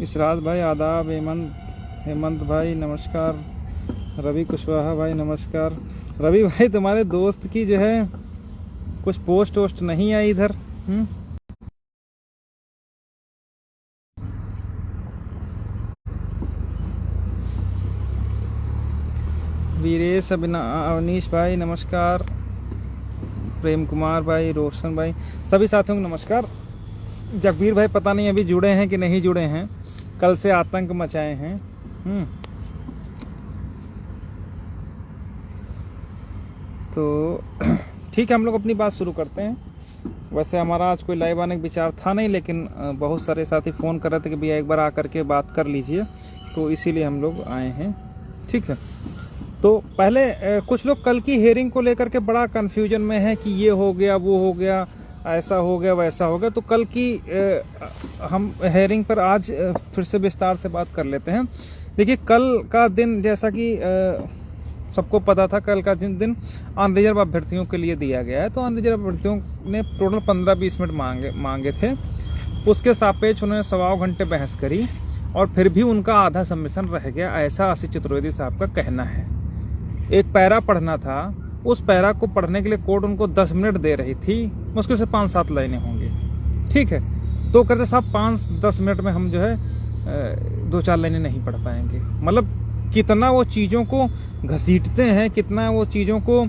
इशराज भाई आदाब। हेमंत भाई नमस्कार। रवि कुशवाहा भाई नमस्कार। रवि भाई तुम्हारे दोस्त की जो है कुछ पोस्ट वोस्ट नहीं आई इधर। वीरेश अवनीश भाई नमस्कार। प्रेम कुमार भाई, रोशन भाई, सभी साथियों को नमस्कार। जगबीर भाई पता नहीं अभी जुड़े हैं कि नहीं जुड़े हैं, कल से आतंक मचाए हैं। तो ठीक है, हम लोग अपनी बात शुरू करते हैं। वैसे हमारा आज कोई लाइव आने का विचार था नहीं, लेकिन बहुत सारे साथी फ़ोन कर रहे थे कि भैया एक बार आकर के बात कर लीजिए, तो इसीलिए हम लोग आए हैं। ठीक है, तो पहले कुछ लोग कल की हेयरिंग को लेकर के बड़ा कन्फ्यूजन में है कि ये हो गया, वो हो गया, ऐसा हो गया, वैसा हो गया। तो कल की हम हेयरिंग पर आज फिर से विस्तार से बात कर लेते हैं। देखिए, कल का दिन जैसा कि सबको पता था, कल का दिन अनरिजर्व अभ्यर्थियों के लिए दिया गया है। तो अनरिजर्व अभ्यर्थियों ने टोटल 15-20 मिनट मांगे थे। उसके सापेक्ष उन्होंने 1.25 घंटे बहस करी और फिर भी उनका आधा सबमिशन रह गया, ऐसा आशीष चतुर्वेदी साहब का कहना है। एक पैरा पढ़ना था, उस पैरा को पढ़ने के लिए कोर्ट उनको 10 मिनट दे रही थी, मुश्किल से 5-7 लाइनें होंगी। ठीक है, तो कहते साहब 5-10 मिनट में हम जो है 2-4 लाइनें नहीं पढ़ पाएंगे। मतलब कितना वो चीज़ों को घसीटते हैं, कितना वो चीज़ों को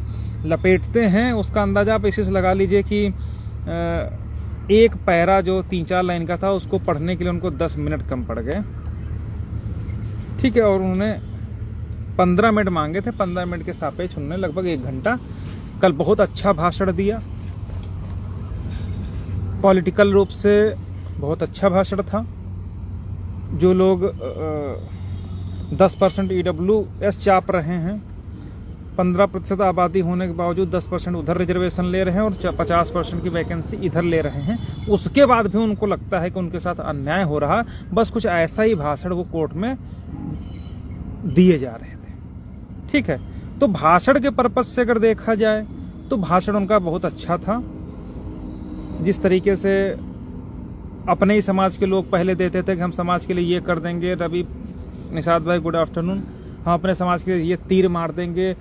लपेटते हैं, उसका अंदाजा आप इसी से लगा लीजिए कि एक पैरा जो 3-4 लाइन का था उसको पढ़ने के लिए उनको 10 मिनट कम पड़ गए। ठीक है, और उन्होंने 15 मिनट मांगे थे। 15 मिनट के सापेक्ष उन्होंने लगभग 1 घंटा कल बहुत अच्छा भाषण दिया। पॉलिटिकल रूप से बहुत अच्छा भाषण था। जो लोग 10% EWS चाप रहे हैं, 15% आबादी होने के बावजूद 10% उधर रिजर्वेशन ले रहे हैं और 50% की वैकेंसी इधर ले रहे हैं, उसके बाद भी उनको लगता है कि उनके साथ अन्याय हो रहा। बस कुछ ऐसा ही भाषण वो कोर्ट में दिए जा रहे थे। ठीक है, तो भाषण के पर्पज से अगर देखा जाए तो भाषण उनका बहुत अच्छा था। जिस तरीके से अपने ही समाज के लोग पहले देते थे कि हम समाज के लिए ये कर देंगे। रवि निषाद भाई गुड आफ्टरनून। हम अपने समाज के लिए ये तीर मार देंगे,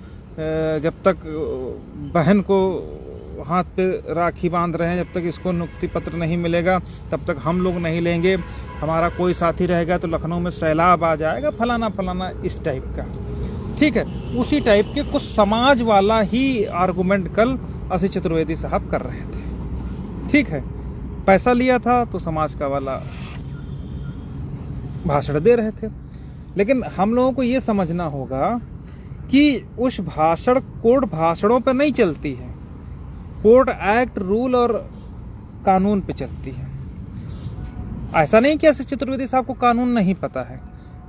जब तक बहन को हाथ पे राखी बांध रहे हैं, जब तक इसको नियुक्ति पत्र नहीं मिलेगा तब तक हम लोग नहीं लेंगे। हमारा कोई साथी रहेगा तो लखनऊ में सैलाब आ जाएगा, फलाना फलाना, इस टाइप का। ठीक है, उसी टाइप के कुछ समाज वाला ही आर्गुमेंट कल आशीष चतुर्वेदी साहब कर रहे थे। ठीक है, पैसा लिया था तो समाज का वाला भाषण दे रहे थे। लेकिन हम लोगों को ये समझना होगा कि उस भाषण, कोर्ट भाषणों पर नहीं चलती है, कोर्ट एक्ट, रूल और कानून पे चलती है। ऐसा नहीं कि आशीष चतुर्वेदी साहब को कानून नहीं पता है,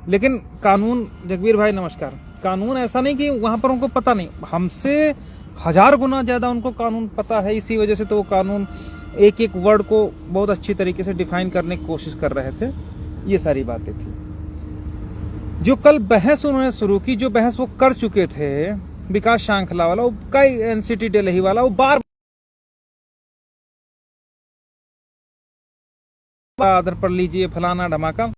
लेकिन कानून, जगबीर भाई नमस्कार, कानून ऐसा नहीं कि वहां पर उनको पता नहीं, हमसे 1000 गुना ज्यादा उनको कानून पता है। इसी वजह से तो वो कानून एक एक वर्ड को बहुत अच्छी तरीके से डिफाइन करने की कोशिश कर रहे थे। ये सारी बातें थी जो कल बहस उन्होंने शुरू की। जो बहस वो कर चुके थे, विकास श्रृंखला वाला, वो कई एनसीटी दिल्ली वाला, वो बार आदर पढ़ लीजिए, फलाना धमाका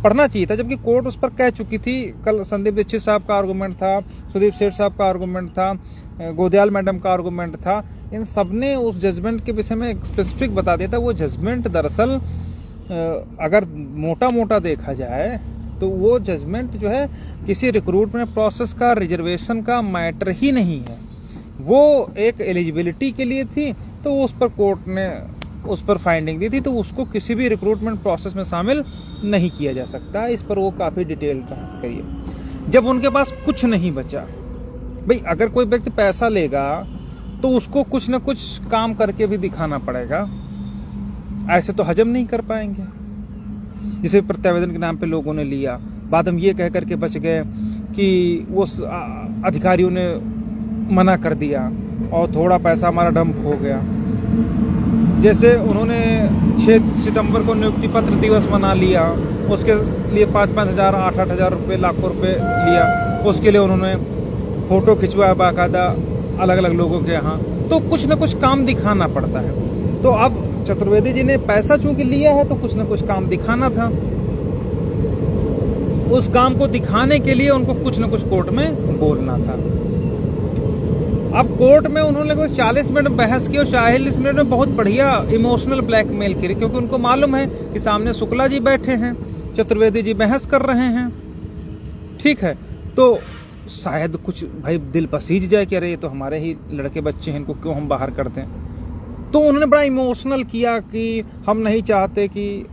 पढ़ना चाहिए था, जबकि कोर्ट उस पर कह चुकी थी। कल संदीप दीक्षित साहब का आर्गूमेंट था, सुदीप सेठ साहब का आर्गूमेंट था, गोदयाल मैडम का आर्गूमेंट था। इन सबने उस जजमेंट के विषय में स्पेसिफिक बता दिया था। वो जजमेंट दरअसल अगर मोटा मोटा देखा जाए तो वो जजमेंट जो है किसी रिक्रूटमेंट प्रोसेस का, रिजर्वेशन का मैटर ही नहीं है। वो एक एलिजिबिलिटी के लिए थी, तो उस पर कोर्ट ने उस पर फाइंडिंग दी थी, तो उसको किसी भी रिक्रूटमेंट प्रोसेस में शामिल नहीं किया जा सकता। इस पर वो काफ़ी डिटेल बहस करिए। जब उनके पास कुछ नहीं बचा, भाई अगर कोई व्यक्ति पैसा लेगा तो उसको कुछ ना कुछ काम करके भी दिखाना पड़ेगा, ऐसे तो हजम नहीं कर पाएंगे। जिसे प्रत्यावेदन के नाम पे लोगों ने लिया, बाद हम ये कह करके बच गए कि वो अधिकारियों ने मना कर दिया और थोड़ा पैसा हमारा डंप हो गया। जैसे उन्होंने 6 सितंबर को नियुक्ति पत्र दिवस मना लिया, उसके लिए 5-5 हज़ार, 8-8 हज़ार रुपये, लाखों रुपये लिया। उसके लिए उन्होंने फोटो खिंचवाया बाकायदा अलग अलग लोगों के यहाँ। तो कुछ न कुछ काम दिखाना पड़ता है। तो अब चतुर्वेदी जी ने पैसा चूंकि लिया है तो कुछ न कुछ काम दिखाना था। उस काम को दिखाने के लिए उनको कुछ न कुछ कोर्ट में बोलना था। अब कोर्ट में उन्होंने कोई 40 मिनट बहस की और 40 मिनट में बहुत बढ़िया इमोशनल ब्लैकमेल करी, क्योंकि उनको मालूम है कि सामने शुक्ला जी बैठे हैं, चतुर्वेदी जी बहस कर रहे हैं, ठीक है, तो शायद कुछ भाई दिल पसीज जाए कि अरे ये तो हमारे ही लड़के बच्चे हैं, इनको क्यों हम बाहर कर दें। तो उन्होंने बड़ा इमोशनल किया कि हम नहीं चाहते कि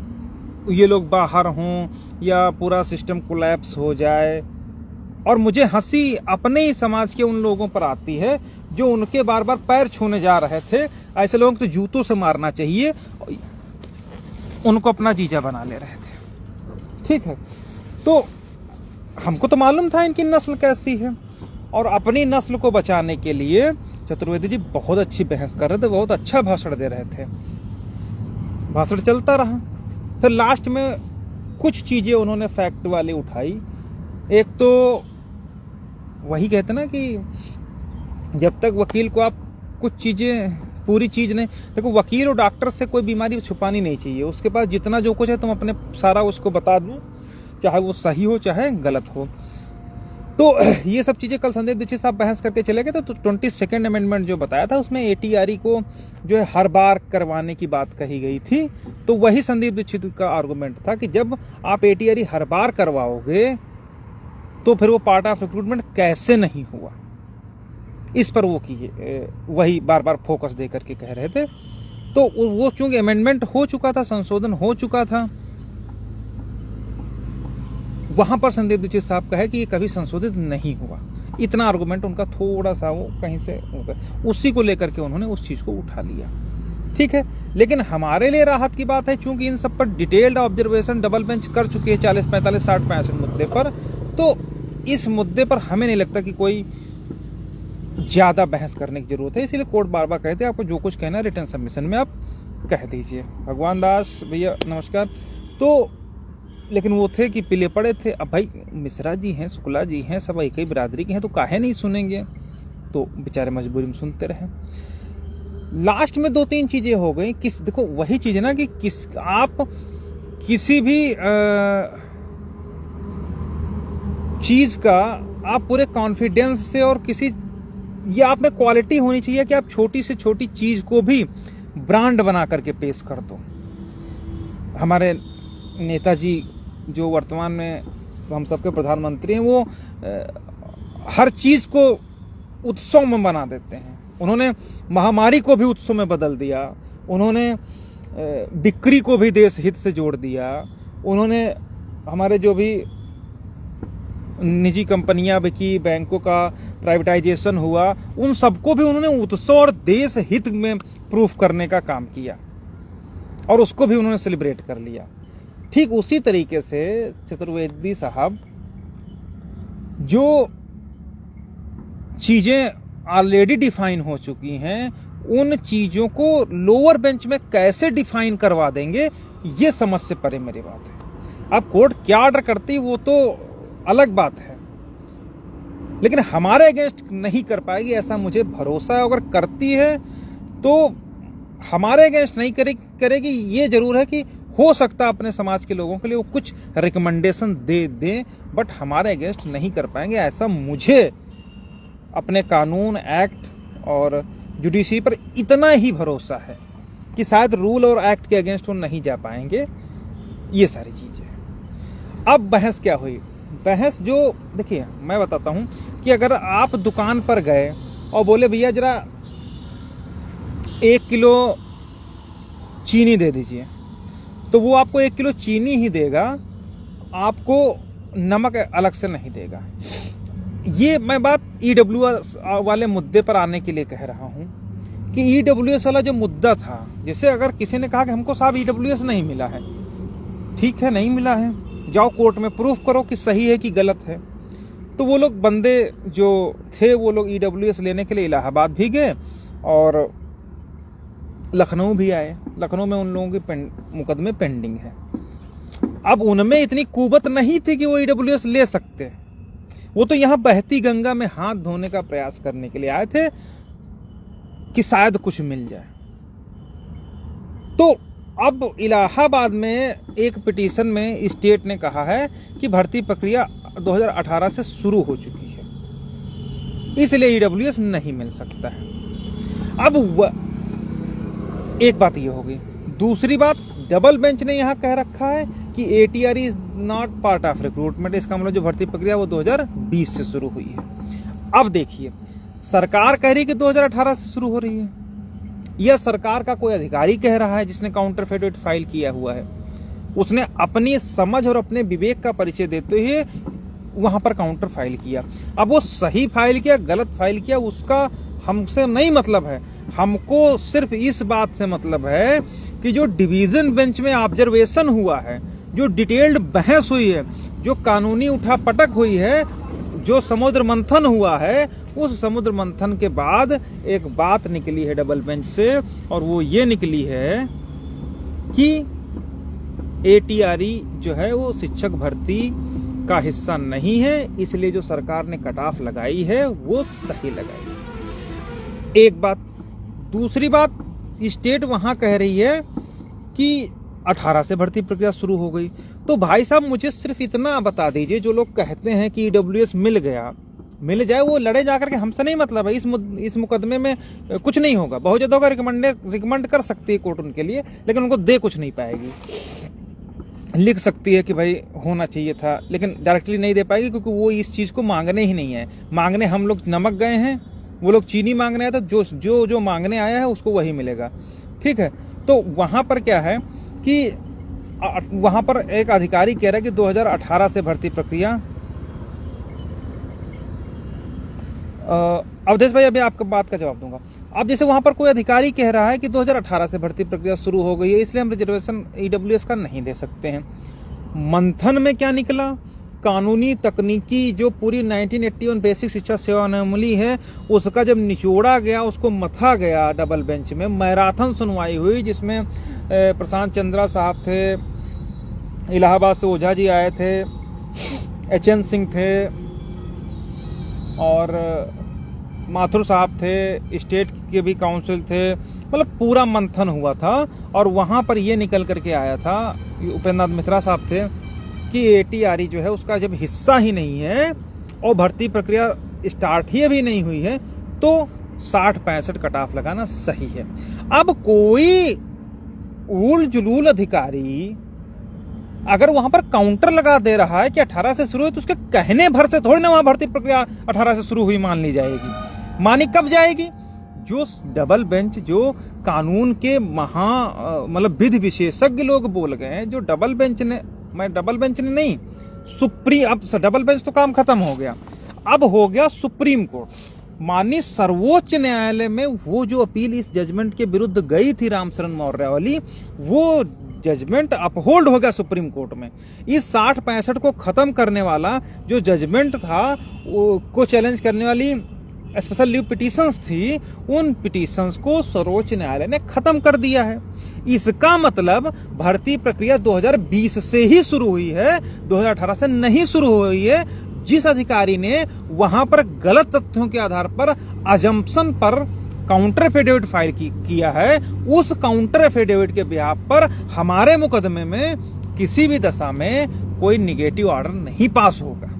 ये लोग बाहर हों या पूरा सिस्टम कोलैप्स हो जाए। और मुझे हंसी अपने ही समाज के उन लोगों पर आती है जो उनके बार बार पैर छूने जा रहे थे। ऐसे लोगों को तो जूतों से मारना चाहिए, उनको अपना जीजा बना ले रहे थे, ठीक है। तो हमको तो मालूम था इनकी नस्ल कैसी है, और अपनी नस्ल को बचाने के लिए चतुर्वेदी जी बहुत अच्छी बहस कर रहे थे, बहुत अच्छा भाषण दे रहे थे। भाषण चलता रहा, फिर लास्ट में कुछ चीजें उन्होंने फैक्ट वाली उठाई। एक तो वही कहते ना कि जब तक वकील को आप कुछ चीजें पूरी चीज नहीं, देखो वकील और डॉक्टर से कोई बीमारी छुपानी नहीं चाहिए, उसके पास जितना जो कुछ है तुम अपने सारा उसको बता दो, चाहे वो सही हो चाहे गलत हो। तो ये सब चीजें कल संदीप दीक्षित साहब बहस करके चले गए। तो 22nd अमेंडमेंट जो बताया था उसमें ATRE को जो है हर बार करवाने की बात कही गई थी। तो वही संदीप दीक्षित का आर्गुमेंट था कि जब आप ATRE हर बार करवाओगे तो फिर वो पार्ट ऑफ रिक्रूटमेंट कैसे नहीं हुआ, इस पर वो किए वही बार बार फोकस दे करके कह रहे थे। तो वो चूंकि अमेंडमेंट हो चुका था, संशोधन हो चुका था, वहां पर संदीप दीक्षित साहब का है कि ये कभी संशोधित नहीं हुआ। इतना आर्गुमेंट उनका थोड़ा सा वो कहीं से उसी को लेकर के उन्होंने उस चीज को उठा लिया, ठीक है। लेकिन हमारे लिए राहत की बात है, चूंकि इन सब पर डिटेल्ड ऑब्जर्वेशन डबल बेंच कर चुकी है 40, 45, 60, 65 मुद्दे पर, तो इस मुद्दे पर हमें नहीं लगता कि कोई ज्यादा बहस करने की जरूरत है। इसीलिए कोर्ट बार बार कहते हैं आपको जो कुछ कहना है रिटर्न सबमिशन में आप कह दीजिए। भगवान दास भैया नमस्कार। तो लेकिन वो थे कि पीले पड़े थे। अब भाई मिश्रा जी हैं, शुक्ला जी हैं, सब एक ही बिरादरी के हैं, तो काहे नहीं सुनेंगे, तो बेचारे मजबूरी में सुनते रहे। लास्ट में 2-3 चीजें हो गई। देखो वही चीज है ना कि आप किसी भी चीज का आप पूरे कॉन्फिडेंस से और ये आप में क्वालिटी होनी चाहिए कि आप छोटी से छोटी चीज को भी ब्रांड बना करके पेश कर दो। हमारे नेताजी जो वर्तमान में हम सबके प्रधानमंत्री हैं, वो हर चीज को उत्सव में बना देते हैं। उन्होंने महामारी को भी उत्सव में बदल दिया, उन्होंने बिक्री को भी देश हित से जोड़ दिया, उन्होंने हमारे जो भी निजी कंपनियां बिकी, बैंकों का प्राइवेटाइजेशन हुआ, उन सबको भी उन्होंने उत्सव और देश हित में प्रूफ करने का काम किया और उसको भी उन्होंने सेलिब्रेट कर लिया। ठीक उसी तरीके से चतुर्वेदी साहब जो चीजें ऑलरेडी डिफाइन हो चुकी हैं, उन चीजों को लोअर बेंच में कैसे डिफाइन करवा देंगे, ये समझ से परे मेरी बात है। अब कोर्ट क्या ऑर्डर करती वो तो अलग बात है, लेकिन हमारे अगेंस्ट नहीं कर पाएगी ऐसा मुझे भरोसा है। अगर करती है तो हमारे अगेंस्ट नहीं करेगी, ये जरूर है कि हो सकता अपने समाज के लोगों के लिए वो कुछ रिकमेंडेशन दे दें, बट हमारे अगेंस्ट नहीं कर पाएंगे, ऐसा मुझे अपने कानून, एक्ट और जुडिशरी पर इतना ही भरोसा है कि शायद रूल और एक्ट के अगेंस्ट वो नहीं जा पाएंगे। ये सारी चीजें। अब बहस क्या हुई? बहस जो देखिए मैं बताता हूं कि अगर आप दुकान पर गए और बोले भैया जरा 1 किलो चीनी दे दीजिए, तो वो आपको 1 किलो चीनी ही देगा, आपको नमक अलग से नहीं देगा। ये मैं बात EWS वाले मुद्दे पर आने के लिए कह रहा हूं कि EWS वाला जो मुद्दा था, जैसे अगर किसी ने कहा कि हमको साहब EWS नहीं मिला है, ठीक है नहीं मिला है, जाओ कोर्ट में प्रूफ करो कि सही है कि गलत है। तो वो लोग बंदे जो थे वो लोग EWS लेने के लिए इलाहाबाद भी गए और लखनऊ भी आए। लखनऊ में उन लोगों के मुकदमे पेंडिंग है। अब उनमें इतनी कुवत नहीं थी कि वो EWS ले सकते, वो तो यहां बहती गंगा में हाथ धोने का प्रयास करने के लिए आए थे कि शायद कुछ मिल जाए। तो अब इलाहाबाद में एक पिटीशन में स्टेट ने कहा है कि भर्ती प्रक्रिया 2018 से शुरू हो चुकी है, इसलिए ईडब्ल्यूएस नहीं मिल सकता है। अब एक बात ये हो गई। दूसरी बात, डबल बेंच ने यहाँ कह रखा है कि ATR is not part of recruitment. इसका मतलब जो भर्ती प्रक्रिया वो 2020 से शुरू हुई है। अब देखिए, सरकार कह रही है कि 2018 से शुरू हो रही है, यह सरकार का कोई अधिकारी कह रहा है जिसने काउंटर एफिडेविट फाइल किया हुआ है, उसने अपनी समझ और अपने विवेक का परिचय देते हुए वहां पर काउंटर फाइल किया। अब वो सही फाइल किया गलत फाइल किया उसका हमसे नहीं मतलब है, हमको सिर्फ इस बात से मतलब है कि जो डिवीजन बेंच में ऑब्जर्वेशन हुआ है, जो डिटेल्ड बहस हुई है, जो कानूनी उठापटक हुई है, जो समुद्र मंथन हुआ है, उस समुद्र मंथन के बाद एक बात निकली है डबल बेंच से, और वो ये निकली है कि एटीआरई जो है वो शिक्षक भर्ती का हिस्सा नहीं है, इसलिए जो सरकार ने कट ऑफ लगाई है वो सही लगाई है। एक बात। दूसरी बात, स्टेट वहां कह रही है कि 18 से भर्ती प्रक्रिया शुरू हो गई। तो भाई साहब मुझे सिर्फ इतना बता दीजिए, जो लोग कहते हैं कि ईडब्ल्यूएस मिल गया, मिल जाए, वो लड़े जाकर के, हमसे नहीं मतलब है। इस मुकदमे में कुछ नहीं होगा, बहुत ज्यादा होगा, रिकमेंड कर सकती है कोर्ट उनके लिए, लेकिन उनको दे कुछ नहीं पाएगी। लिख सकती है कि भाई होना चाहिए था, लेकिन डायरेक्टली नहीं दे पाएगी, क्योंकि वो इस चीज को मांगने ही नहीं है। मांगने हम लोग नमक गए हैं, वो लोग चीनी मांगने आए, तो जो मांगने आया है उसको वही मिलेगा। ठीक है। तो वहां पर क्या है कि वहां पर एक अधिकारी कह रहा है कि 2018 से भर्ती प्रक्रिया। अवधेश भाई अभी आपका बात का जवाब दूंगा। अब जैसे वहां पर कोई अधिकारी कह रहा है कि 2018 से भर्ती प्रक्रिया शुरू हो गई है, इसलिए हम रिजर्वेशन ईडब्ल्यूएस का नहीं दे सकते हैं। मंथन में क्या निकला? कानूनी तकनीकी जो पूरी 1981 बेसिक शिक्षा सेवा अनोमली है, उसका जब निचोड़ा गया, उसको मथा गया डबल बेंच में, मैराथन सुनवाई हुई, जिसमें प्रशांत चंद्रा साहब थे, इलाहाबाद से ओझा जी आए थे, HN सिंह थे, और माथुर साहब थे, स्टेट के भी काउंसिल थे, मतलब पूरा मंथन हुआ था। और वहां पर ये निकल करके आया था, उपेंद्र नाथ मिश्रा साहब थे, कि एटीआरई जो है उसका जब हिस्सा ही नहीं है और भर्ती प्रक्रिया स्टार्ट ही अभी नहीं हुई है, तो 60-65 कट ऑफ लगाना सही है। अब कोई उल जुलूल अधिकारी अगर वहां पर काउंटर लगा दे रहा है कि 18 से शुरू हुई, तो उसके कहने भर से थोड़ी ना वहां भर्ती प्रक्रिया 18 से शुरू हुई मान ली जाएगी। मानी कब जाएगी? जो डबल बेंच, जो कानून के मतलब विधि विशेषज्ञ लोग बोल गए हैं, जो डबल बेंच ने नहीं, अब डबल बेंच तो काम खत्म हो गया, अब हो गया सुप्रीम कोर्ट। माननीय सर्वोच्च न्यायालय में वो जो अपील इस जजमेंट के विरुद्ध गई थी रामशरण मौर्य वाली, वो जजमेंट अपहोल्ड हो गया सुप्रीम कोर्ट में। इस 60-65 को खत्म करने वाला जो जजमेंट था, को चैलेंज करने वाली स्पेशल लीव पिटीशंस थी, उन पिटीशंस को सर्वोच्च न्यायालय ने खत्म कर दिया है। इसका मतलब भर्ती प्रक्रिया 2020 से ही शुरू हुई है, 2018 से नहीं शुरू हुई है। जिस अधिकारी ने वहां पर गलत तथ्यों के आधार पर अजम्पशन पर काउंटर एफिडेविट फाइल किया है, उस काउंटर एफिडेविट के बिहाफ पर हमारे मुकदमे में किसी भी दशा में कोई निगेटिव ऑर्डर नहीं पास होगा।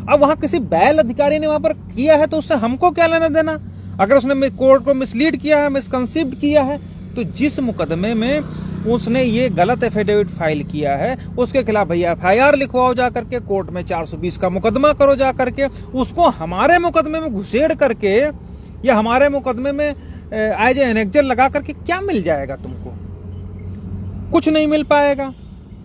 अब वहां किसी बैल अधिकारी ने वहां पर किया है, तो उससे हमको क्या लेना देना? अगर उसने कोर्ट को मिसलीड किया है, मिसकंसीव्ड किया है, तो जिस मुकदमे में उसने ये गलत एफिडेविट फाइल किया है, उसके खिलाफ भैया FIR लिखवाओ जा करके, कोर्ट में 420 का मुकदमा करो जा करके, उसको हमारे मुकदमे में घुसेड़ करके या हमारे मुकदमे में एज एनेक्जर लगा करके क्या मिल जाएगा तुमको? कुछ नहीं मिल पाएगा।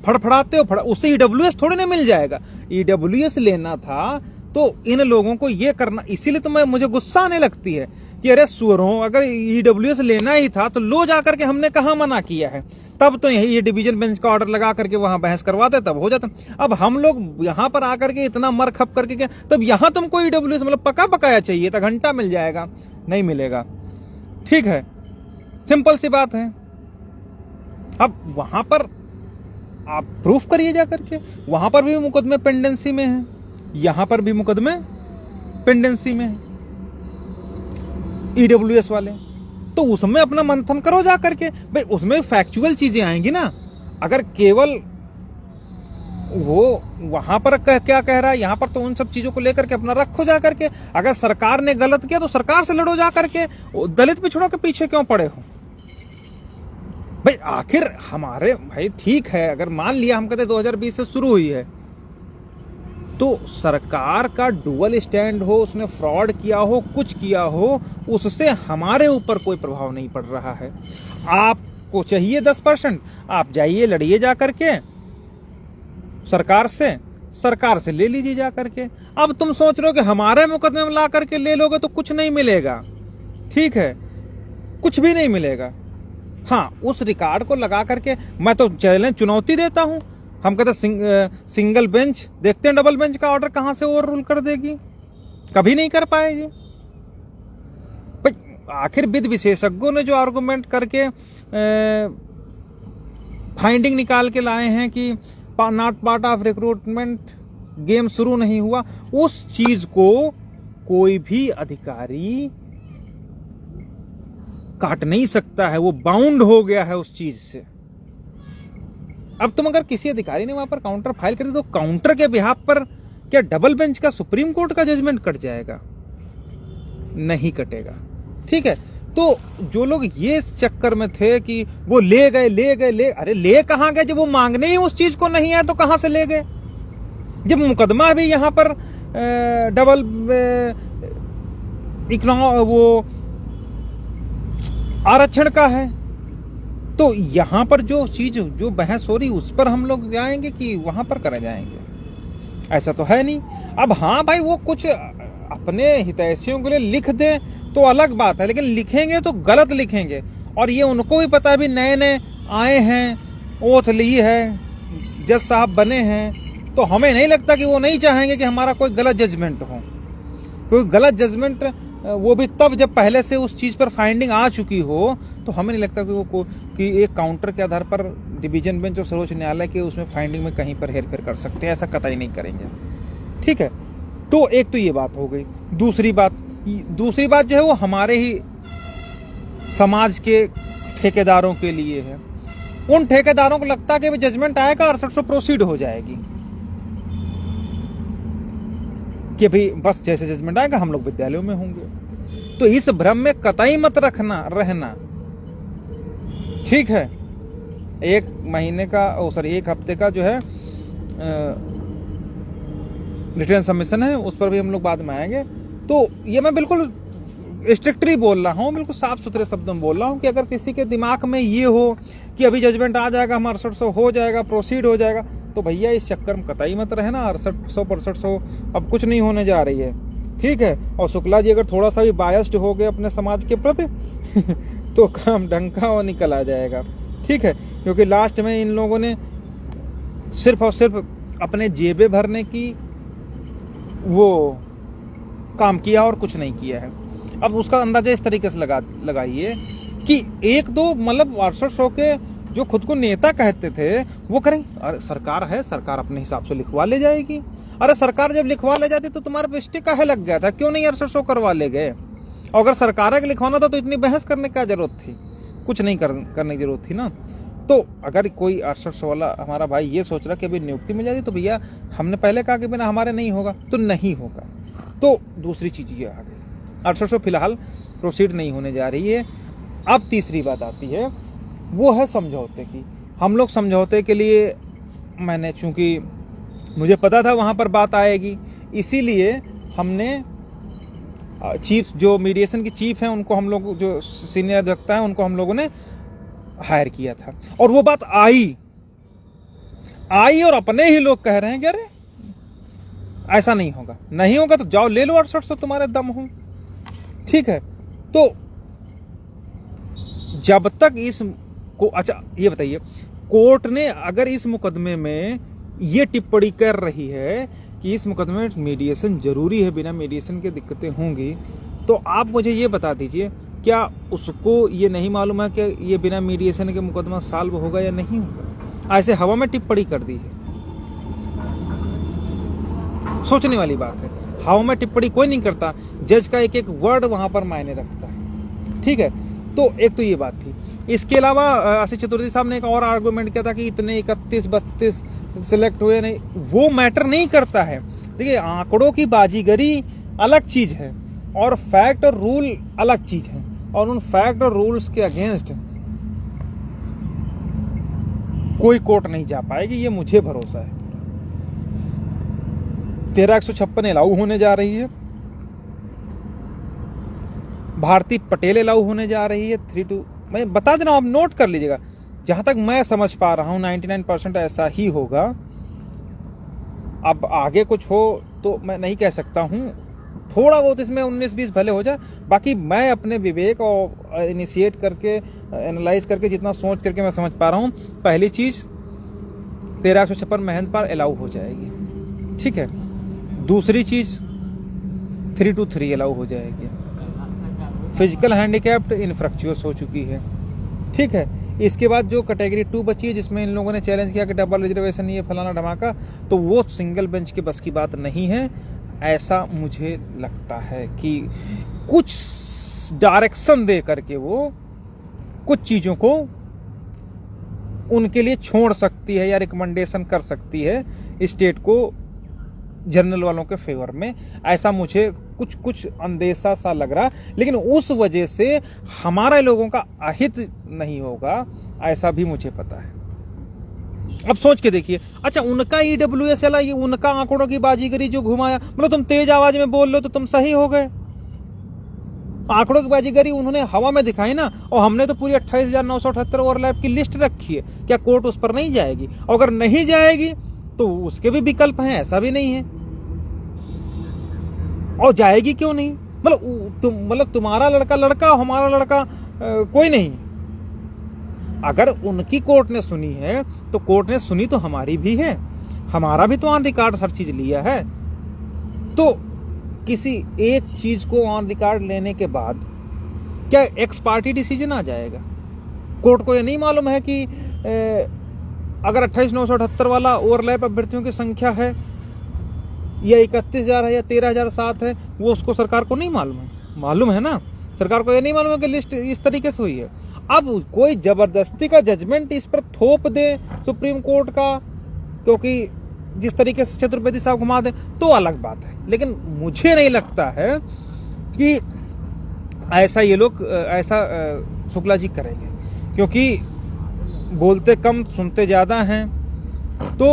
फड़फड़ाते हो उससे ईडब्ल्यूएस थोड़ी ना मिल जाएगा। ईडब्ल्यूएस लेना था तो इन लोगों को ये करना, इसीलिए तो मुझे गुस्सा आने लगती है कि अरे सुअरों, अगर ईडब्ल्यूएस लेना ही था तो लो जा करके हमने कहाँ मना किया है? तब तो यही ये डिवीजन बेंच का ऑर्डर लगा करके वहां बहस करवाते, तब हो जाता। अब हम लोग यहाँ पर आकर के इतना मर खप करके क्या, तब यहाँ तुमको ईडब्ल्यूएस मतलब पका पकाया चाहिए था, घंटा मिल जाएगा, नहीं मिलेगा। ठीक है, सिंपल सी बात है। अब वहां पर आप प्रूफ करिए जा करके, वहां पर भी मुकदमे पेंडेंसी में है, यहां पर भी मुकदमे पेंडेंसी में है ईडब्ल्यूएस वाले। तो उसमें अपना मंथन करो जा करके। भाई उसमें फैक्चुअल चीजें आएंगी ना। अगर केवल वो वहां पर क्या कह रहा है, यहां पर तो उन सब चीजों को लेकर के अपना रखो जा करके। अगर सरकार ने गलत किया तो सरकार से लड़ो जा करके, दलित पिछड़ों के पीछे क्यों पड़े हो भाई? आखिर हमारे भाई ठीक है, अगर मान लिया हम कहते 2020 से शुरू हुई है, तो सरकार का डुअल स्टैंड हो, उसने फ्रॉड किया हो, कुछ किया हो, उससे हमारे ऊपर कोई प्रभाव नहीं पड़ रहा है। आपको चाहिए 10%, आप जाइए लड़िए जा करके सरकार से ले लीजिए जा करके। अब तुम सोच रहे हो कि हमारे मुकदमे में ला करके ले लोगे तो कुछ नहीं मिलेगा, ठीक है, कुछ भी नहीं मिलेगा। हाँ, उस रिकॉर्ड को लगा करके मैं तो चैलेंज चुनौती देता हूं। हम कहते सिंगल बेंच, देखते हैं डबल बेंच का ऑर्डर कहां से ओवर रूल कर देगी, कभी नहीं कर पाएगी। आखिर विद विशेषज्ञों ने जो आर्गुमेंट करके फाइंडिंग निकाल के लाए हैं कि not part of recruitment, game शुरू नहीं हुआ, उस चीज को कोई भी अधिकारी काट नहीं सकता है, वो बाउंड हो गया है उस चीज से। अब तुम अगर किसी अधिकारी ने वहां पर काउंटर फाइल कर दी तो काउंटर के बिहाफ पर क्या डबल बेंच का सुप्रीम कोर्ट का जजमेंट कट जाएगा? नहीं कटेगा, ठीक है। तो जो लोग ये चक्कर में थे कि वो ले गए, अरे ले कहां गए? जब वो मांगने ही उस चीज को नहीं है तो कहां से ले गए? जब मुकदमा भी यहां पर डबल वो आरक्षण का है, तो यहां पर जो चीज जो बहस हो रही उस पर हम लोग जाएंगे कि वहां पर करे जाएंगे? ऐसा तो है नहीं। अब हाँ भाई, वो कुछ अपने हितैषियों के लिए लिख दे तो अलग बात है, लेकिन लिखेंगे तो गलत लिखेंगे। और ये उनको भी पता है, भी नए नए आए हैं, ओथ ली है, जज साहब बने हैं, तो हमें नहीं लगता कि वो नहीं चाहेंगे कि हमारा कोई गलत जजमेंट हो। कोई गलत जजमेंट वो भी तब जब पहले से उस चीज पर फाइंडिंग आ चुकी हो, तो हमें नहीं लगता कि कि एक काउंटर के आधार पर डिवीजन बेंच और सर्वोच्च न्यायालय के उसमें फाइंडिंग में कहीं पर हेरफेर कर सकते हैं, ऐसा कतई नहीं करेंगे, ठीक है। तो एक तो ये बात हो गई। दूसरी बात जो है वो हमारे ही समाज के ठेकेदारों के लिए है। उन ठेकेदारों को लगता है कि जजमेंट आएगा और 6800 प्रोसीड हो जाएगी, कि भाई बस जैसे जजमेंट आएगा हम लोग विद्यालयों में होंगे। तो इस भ्रम में कतई मत रहना, ठीक है। एक हफ्ते का जो है रिटर्न सबमिशन है, उस पर भी हम लोग बाद में आएंगे। तो ये मैं बिल्कुल स्ट्रिक्टली बोल रहा हूँ, बिल्कुल साफ सुथरे शब्दों में बोल रहा हूँ कि अगर किसी के दिमाग में ये हो कि अभी जजमेंट आ जाएगा, हमारा 6800 हो जाएगा, प्रोसीड हो जाएगा, तो भैया इस चक्कर में कतई मत रहना। 6800 अब कुछ नहीं होने जा रही है, ठीक है। और शुक्ला जी अगर थोड़ा सा भी बायस्ड हो गए अपने समाज के प्रति तो काम ढंका और निकल आ जाएगा, ठीक है। क्योंकि लास्ट में इन लोगों ने सिर्फ और सिर्फ अपने जेबें भरने की वो काम किया और कुछ नहीं किया है। अब उसका अंदाजा इस तरीके से लगाइए कि एक दो मतलब 6800 के जो खुद को नेता कहते थे वो करेंगे, अरे सरकार है, सरकार अपने हिसाब से लिखवा ले जाएगी। अरे सरकार जब लिखवा ले जाती तो तुम्हारे पे स्टिक काहे लग गया था, क्यों नहीं 6800 करवा ले गए? और अगर सरकार के लिखवाना था तो इतनी बहस करने की जरूरत थी? कुछ नहीं करने की जरूरत थी ना। तो अगर कोई 6800 वाला हमारा भाई ये सोच रहा कि अभी नियुक्ति मिल जाती, तो भैया हमने पहले कहा कि बिना हमारे नहीं होगा, तो नहीं होगा। तो दूसरी चीज ये आ गई, 6800 फिलहाल प्रोसीड नहीं होने जा रही है। अब तीसरी बात आती है, वो है समझौते की। हम लोग समझौते के लिए, मैंने चूंकि मुझे पता था वहां पर बात आएगी, इसीलिए हमने चीफ, जो मीडिएशन की चीफ हैं, उनको हम लोग, जो सीनियर अधिवक्ता हैं, उनको हम लोगों ने हायर किया था। और वो बात आई और अपने ही लोग कह रहे हैं कि अरे ऐसा नहीं होगा तो जाओ ले लो 6800, तुम्हारे दम हो, ठीक है। तो जब तक अच्छा ये बताइए, कोर्ट ने अगर इस मुकदमे में ये टिप्पणी कर रही है कि इस मुकदमे में मीडिएशन जरूरी है, बिना मीडिएशन के दिक्कतें होंगी, तो आप मुझे ये बता दीजिए, क्या उसको ये नहीं मालूम है कि ये बिना मीडिएशन के मुकदमा सॉल्व होगा या नहीं होगा? ऐसे हवा में टिप्पणी कर दी है। सोचने वाली बात है। हवा में टिप्पणी कोई नहीं करता, जज का एक एक वर्ड वहां पर मायने रखता है, ठीक है। तो एक तो ये बात थी। इसके अलावा आशीष चतुर्वेदी साहब ने एक और आर्गुमेंट किया था कि इतने 31-32 सिलेक्ट हुए, नहीं, वो मैटर नहीं करता है। देखिए, आंकड़ों की बाजीगरी अलग चीज है और फैक्ट और रूल अलग चीज है, और उन फैक्ट और रूल्स के अगेंस्ट कोई कोर्ट नहीं जा पाएगी, ये मुझे भरोसा है। 13,156 अलाउ होने जा रही है, भारती पटेल अलाउ होने जा रही है 3-2। मैं बता देना, आप नोट कर लीजिएगा। जहां तक मैं समझ पा रहा हूं 99% ऐसा ही होगा। अब आगे कुछ हो तो मैं नहीं कह सकता हूं, थोड़ा बहुत इसमें 19-20 भले हो जाए, बाकी मैं अपने विवेक और इनिशिएट करके एनालाइज करके जितना सोच करके मैं समझ पा रहा हूं, पहली चीज 13,156 महंत पार अलाउ हो जाएगी, ठीक है। दूसरी चीज 3-3 अलाउ हो जाएगी। फिजिकल हैंडीकैप्ड इनफ्रक्चुअस हो चुकी है, ठीक है। इसके बाद जो कैटेगरी 2 बची है, जिसमें इन लोगों ने चैलेंज किया कि डबल रिजर्वेशन ये फलाना धमाका, तो वो सिंगल बेंच के बस की बात नहीं है। ऐसा मुझे लगता है कि कुछ डायरेक्शन दे करके वो कुछ चीजों को उनके लिए छोड़ सकती है या रिकमेंडेशन कर सकती है स्टेट को जनरल वालों के फेवर में। ऐसा मुझे कुछ अंदेशा सा लग रहा, लेकिन उस वजह से हमारे लोगों का अहित नहीं होगा, ऐसा भी मुझे पता है। अब सोच के देखिए, अच्छा उनका ईडब्ल्यूएस चला, ये उनका आंकड़ों की बाजीगरी जो घुमाया, मतलब तुम तेज आवाज में बोल लो तो तुम सही हो गए। आंकड़ों की बाजीगरी उन्होंने हवा में दिखाई ना, और हमने तो पूरी 28,978 ओवरलैप की लिस्ट रखी है। क्या कोर्ट उस पर नहीं जाएगी? और अगर नहीं जाएगी तो उसके भी विकल्प हैं, ऐसा भी नहीं है। और जाएगी क्यों नहीं? मतलब तुम्हारा लड़का लड़का, हमारा लड़का कोई नहीं। अगर उनकी कोर्ट ने सुनी है तो कोर्ट ने सुनी तो हमारी भी है, हमारा भी तो ऑन रिकॉर्ड हर चीज लिया है। तो किसी एक चीज को ऑन रिकॉर्ड लेने के बाद क्या एक्स पार्टी डिसीजन आ जाएगा? कोर्ट को ये नहीं मालूम है कि अगर 28,978 वाला ओवरलैप अभ्यर्थियों की संख्या है या 31,000 है या 13,007 है, वो उसको सरकार को नहीं मालूम है? मालूम है ना, सरकार को ये नहीं मालूम है कि लिस्ट इस तरीके से हुई है। अब कोई जबरदस्ती का जजमेंट इस पर थोप दे सुप्रीम कोर्ट का, क्योंकि जिस तरीके से चतुर्वेदी साहब घुमा दे तो अलग बात है, लेकिन मुझे नहीं लगता है कि ऐसा ये लोग ऐसा शुक्ला जी करेंगे, क्योंकि बोलते कम सुनते ज्यादा हैं। तो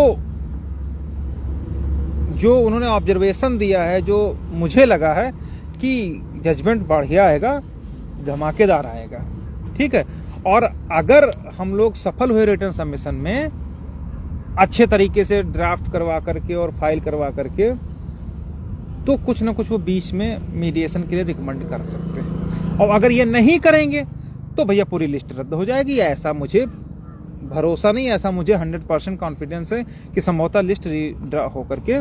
जो उन्होंने ऑब्जर्वेशन दिया है, जो मुझे लगा है कि जजमेंट बढ़िया आएगा, धमाकेदार आएगा, ठीक है। और अगर हम लोग सफल हुए रिटर्न सबमिशन में अच्छे तरीके से ड्राफ्ट करवा करके और फाइल करवा करके, तो कुछ ना कुछ वो बीच में मीडिएशन के लिए रिकमेंड कर सकते हैं। और अगर ये नहीं करेंगे तो भैया पूरी लिस्ट रद्द हो जाएगी। ऐसा मुझे भरोसा नहीं, ऐसा मुझे 100% कॉन्फिडेंस है कि संभवतः लिस्ट रीड्रा होकर के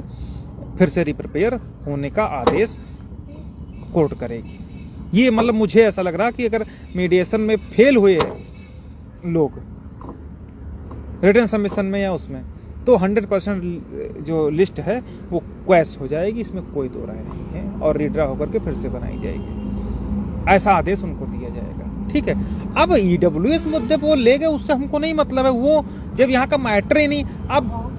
फिर से रिप्रिपेयर होने का आदेश कोर्ट करेगी। ये मतलब मुझे ऐसा लग रहा कि अगर मीडिएशन में फेल हुए लोग रिटर्न सबमिशन में या उसमें, तो 100% जो लिस्ट है वो क्वैश हो जाएगी, इसमें कोई दो राय नहीं है, और रीड्रा होकर के फिर से बनाई जाएगी। ऐसा आदेश उनको दिया जाएगा, ठीक है। अब ईडब्ल्यूएस मुद्दे पर वो ले गए, उससे हमको नहीं मतलब है, वो जब यहाँ का मैटर ही नहीं। अब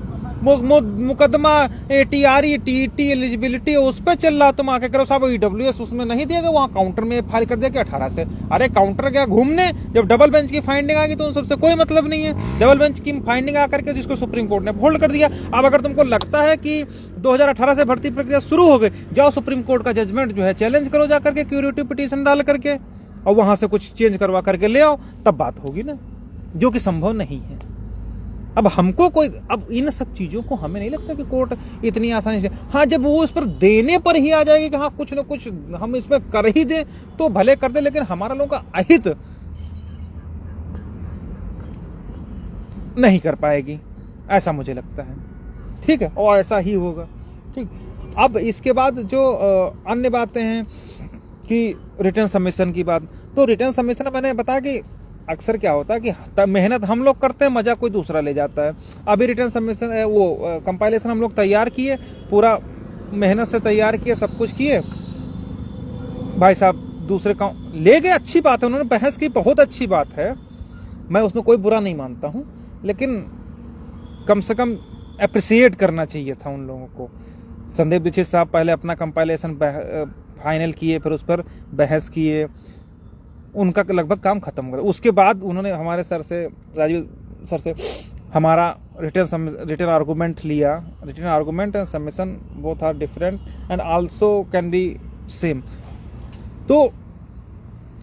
मुकदमा ATRE TET एलिजिबिलिटी उस पर चल रहा, तुम आके करो साहब ईडब्ल्यूएस उसमें नहीं दिया गया, वहाँ काउंटर में फाइल कर दिया कि 18 से। अरे काउंटर क्या घूमने, जब डबल बेंच की फाइंडिंग आ गई तो उन सबसे कोई मतलब नहीं है। डबल बेंच की फाइंडिंग आकर के जिसको सुप्रीम कोर्ट ने होल्ड कर दिया। अब अगर तुमको लगता है कि 2018 से भर्ती प्रक्रिया शुरू हो गई, जाओ सुप्रीम कोर्ट का जजमेंट जो है चैलेंज करो जाकर के, क्यूरेटिव पिटीशन डाल करके, और वहां से कुछ चेंज करवा करके ले आओ, तब बात होगी ना, जो कि संभव नहीं है। अब हमको कोई, अब इन सब चीजों को हमें नहीं लगता कि कोर्ट इतनी आसानी से, हाँ जब वो इस पर देने पर ही आ जाएगी कि हाँ कुछ ना कुछ हम इसमें कर ही दे तो भले कर दे, लेकिन हमारा लोगों का अहित नहीं कर पाएगी, ऐसा मुझे लगता है, ठीक है। और ऐसा ही होगा, ठीक। अब इसके बाद जो अन्य बातें हैं कि रिटर्न सबमिशन की बात, तो रिटर्न सबमिशन मैंने बताया कि अक्सर क्या होता है कि मेहनत हम लोग करते हैं, मजा कोई दूसरा ले जाता है। अभी रिटर्न सबमिशन वो कंपाइलेशन हम लोग तैयार किए, पूरा मेहनत से तैयार किए, सब कुछ किए, भाई साहब दूसरे का ले गए, अच्छी बात है, उन्होंने बहस की, बहुत अच्छी बात है, मैं उसमें कोई बुरा नहीं मानता हूँ, लेकिन कम से कम अप्रिसिएट करना चाहिए था उन लोगों को। संदीप दीक्षित साहब पहले अपना कंपाइलेशन फाइनल किए, फिर उस पर बहस किए, उनका लगभग काम खत्म हो गया। उसके बाद उन्होंने हमारे सर से, राजीव सर से, हमारा रिटर्न आर्गूमेंट लिया। Return argument and submission both are different and also can be same, तो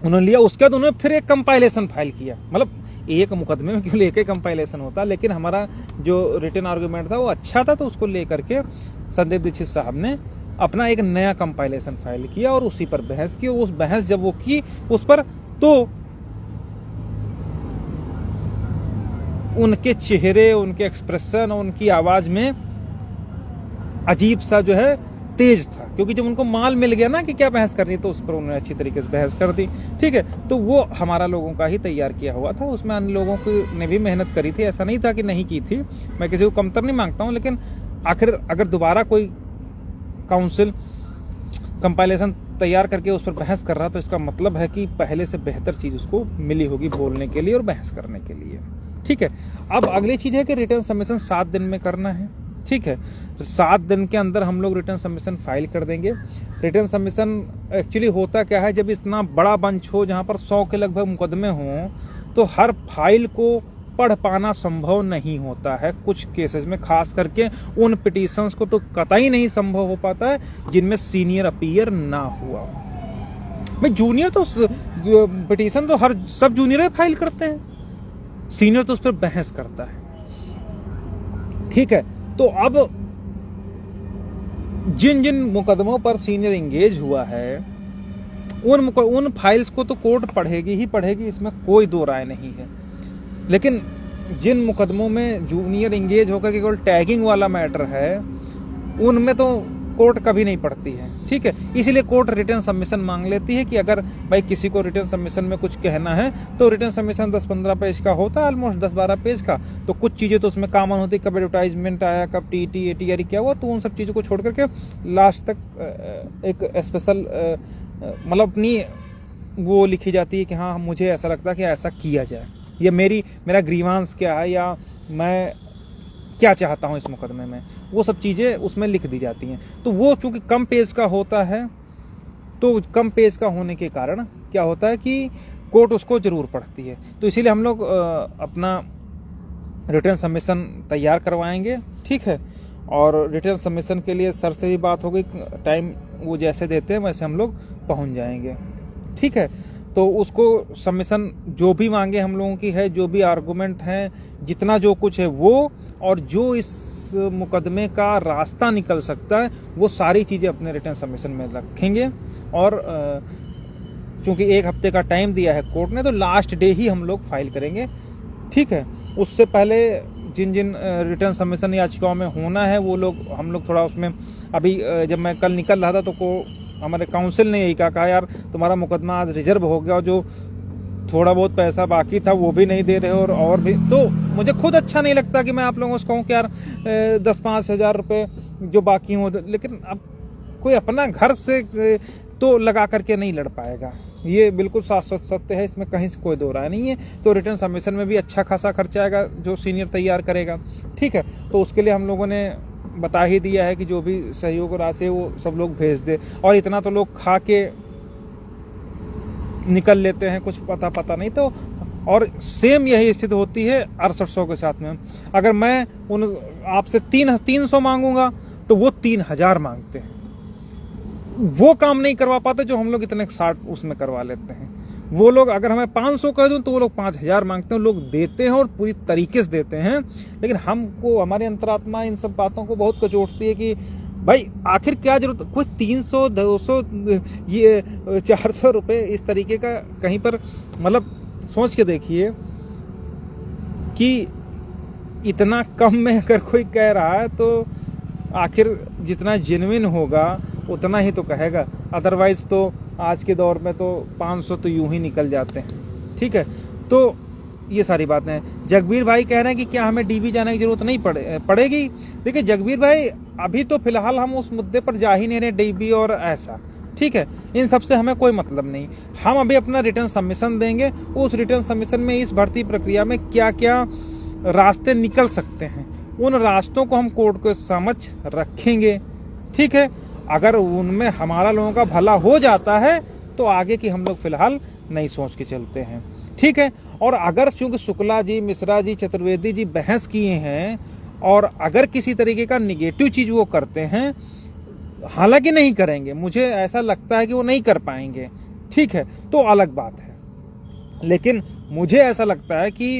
उन्होंने लिया। उसके बाद उन्होंने फिर एक कंपाइलेशन फाइल किया, मतलब एक मुकदमे में केवल एक ही कंपाइलेशन होता, लेकिन हमारा जो रिटर्न आर्गूमेंट था वो अच्छा था, तो उसको लेकर के संदीप दीक्षित साहब ने अपना एक नया कंपाइलेशन फाइल किया और उसी पर बहस की। उस बहस जब वो की उस पर, तो उनके चेहरे, उनके एक्सप्रेशन, उनकी आवाज में अजीब सा जो है तेज था, क्योंकि जब उनको माल मिल गया ना कि क्या बहस करनी, तो उस पर उन्होंने अच्छी तरीके से बहस कर दी। ठीक है, तो वो हमारा लोगों का ही तैयार किया हुआ था, उसमें अन्य लोगों की ने भी मेहनत करी थी, ऐसा नहीं था कि नहीं की थी, मैं किसी को कमतर नहीं मांगता हूं, लेकिन आखिर अगर दोबारा कोई काउंसिल कंपाइलेशन तैयार करके उस पर बहस कर रहा, तो इसका मतलब है कि पहले से बेहतर चीज उसको मिली होगी बोलने के लिए और बहस करने के लिए। ठीक है, अब अगली चीज है कि रिटर्न सबमिशन 7 दिन में करना है। ठीक है, तो 7 दिन के अंदर हम लोग रिटर्न सबमिशन फाइल कर देंगे। रिटर्न सबमिशन एक्चुअली होता क्या है, जब इतना बड़ा बंच हो जहां पर 100 के लगभग मुकदमे हों, तो हर फाइल को पढ़ पाना संभव नहीं होता है। कुछ केसेस में खास करके उन पिटीशंस को तो कतई नहीं संभव हो पाता है जिनमें सीनियर अपीयर ना हुआ। भाई जूनियर तो पिटीशन तो हर सब जूनियर फाइल करते हैं, सीनियर तो उस पर बहस करता है। ठीक है, तो अब जिन जिन मुकदमों पर सीनियर एंगेज हुआ है उन फाइल्स को तो कोर्ट पढ़ेगी ही पढ़ेगी, इसमें कोई दो राय नहीं है। लेकिन जिन मुकदमों में जूनियर एंगेज होकर केवल टैगिंग वाला मैटर है, उनमें तो कोर्ट कभी नहीं पढ़ती है। ठीक है, इसीलिए कोर्ट रिटर्न सबमिशन मांग लेती है कि अगर भाई किसी को रिटर्न सबमिशन में कुछ कहना है, तो रिटर्न सबमिशन 10-15 पेज का होता है, ऑलमोस्ट 10-12 पेज का, तो कुछ चीजें तो उसमें कॉमन होती है, कब एडवर्टाइजमेंट आया, कब टीटी एटीआर क्या हुआ, तो उन सब चीजों को छोड़ करके लास्ट तक एक स्पेशल मतलब अपनी वो लिखी जाती है कि हाँ मुझे ऐसा लगता है कि ऐसा किया जाए, या मेरा ग्रीवांस क्या है, या मैं क्या चाहता हूं इस मुकदमे में, वो सब चीजें उसमें लिख दी जाती हैं। तो वो चूंकि कम पेज का होता है, तो कम पेज का होने के कारण क्या होता है कि कोर्ट उसको जरूर पढ़ती है। तो इसीलिए हम लोग अपना रिटर्न सबमिशन तैयार करवाएंगे। ठीक है, और रिटर्न सबमिशन के लिए सर से भी बात हो गई, टाइम वो जैसे देते हैं वैसे हम लोग पहुंच जाएंगे। ठीक है, तो उसको सबमिशन जो भी मांगे हम लोगों की है, जो भी आर्गुमेंट हैं, जितना जो कुछ है वो, और जो इस मुकदमे का रास्ता निकल सकता है, वो सारी चीज़ें अपने रिटर्न सबमिशन में रखेंगे। और चूंकि 1 हफ्ते का टाइम दिया है कोर्ट ने, तो लास्ट डे ही हम लोग फाइल करेंगे। ठीक है, उससे पहले जिन जिन रिटर्न सबमिशन याचिकाओं में होना है, वो लोग हम लोग थोड़ा उसमें, अभी जब मैं कल निकल रहा था तो हमारे काउंसिल ने यही कहा यार तुम्हारा मुकदमा आज रिजर्व हो गया, और जो थोड़ा बहुत पैसा बाकी था वो भी नहीं दे रहे हो, और भी, तो मुझे खुद अच्छा नहीं लगता कि मैं आप लोगों से कहूँ कि यार 10-5 हज़ार रुपये जो बाकी हो, लेकिन अब कोई अपना घर से तो लगा करके नहीं लड़ पाएगा, ये बिल्कुल शाश्वत सत्य है, इसमें कहीं से कोई दो राय नहीं है। तो रिटर्न सबमिशन में भी अच्छा खासा खर्चा आएगा जो सीनियर तैयार करेगा। ठीक है, तो उसके लिए हम लोगों ने बता ही दिया है कि जो भी सहयोग राशि है वो सब लोग भेज दे, और इतना तो लोग खा के निकल लेते हैं, कुछ पता नहीं। तो और सेम यही स्थिति होती है 6800 के साथ में। अगर मैं उन आपसे 300 मांगूंगा तो वो 3000 मांगते हैं, वो काम नहीं करवा पाते जो हम लोग इतने 60 उसमें करवा लेते हैं। वो लोग अगर हमें 500 कह दूं तो वो लोग 5000 मांगते हैं, लोग देते हैं और पूरी तरीके से देते हैं। लेकिन हमको, हमारी अंतरात्मा इन सब बातों को बहुत कचोटती है कि भाई आखिर क्या जरूरत, कोई 300 200 ये 400 रुपये इस तरीके का कहीं पर, मतलब सोच के देखिए कि इतना कम में अगर कोई कह रहा है तो आखिर जितना जेन्युइन होगा उतना ही तो कहेगा, अदरवाइज तो आज के दौर में तो 500 तो यूं ही निकल जाते हैं। ठीक है, तो ये सारी बातें हैं। जगबीर भाई कह रहे हैं कि क्या हमें डीबी जाने की जरूरत नहीं पड़ेगी। देखिए जगबीर भाई, अभी तो फिलहाल हम उस मुद्दे पर जा ही नहीं रहे, डीबी और ऐसा। ठीक है, इन सब से हमें कोई मतलब नहीं। हम अभी अपना रिटर्न सबमिशन देंगे, उस रिटर्न सबमिशन में इस भर्ती प्रक्रिया में क्या क्या रास्ते निकल सकते हैं, उन रास्तों को हम कोर्ट के समक्ष रखेंगे। ठीक है, अगर उनमें हमारा लोगों का भला हो जाता है तो आगे की हम लोग फिलहाल नहीं सोच के चलते हैं। ठीक है, और अगर चूंकि शुक्ला जी, मिश्रा जी, चतुर्वेदी जी बहस किए हैं और अगर किसी तरीके का निगेटिव चीज वो करते हैं, हालांकि नहीं करेंगे, मुझे ऐसा लगता है कि वो नहीं कर पाएंगे, ठीक है, तो अलग बात है। लेकिन मुझे ऐसा लगता है कि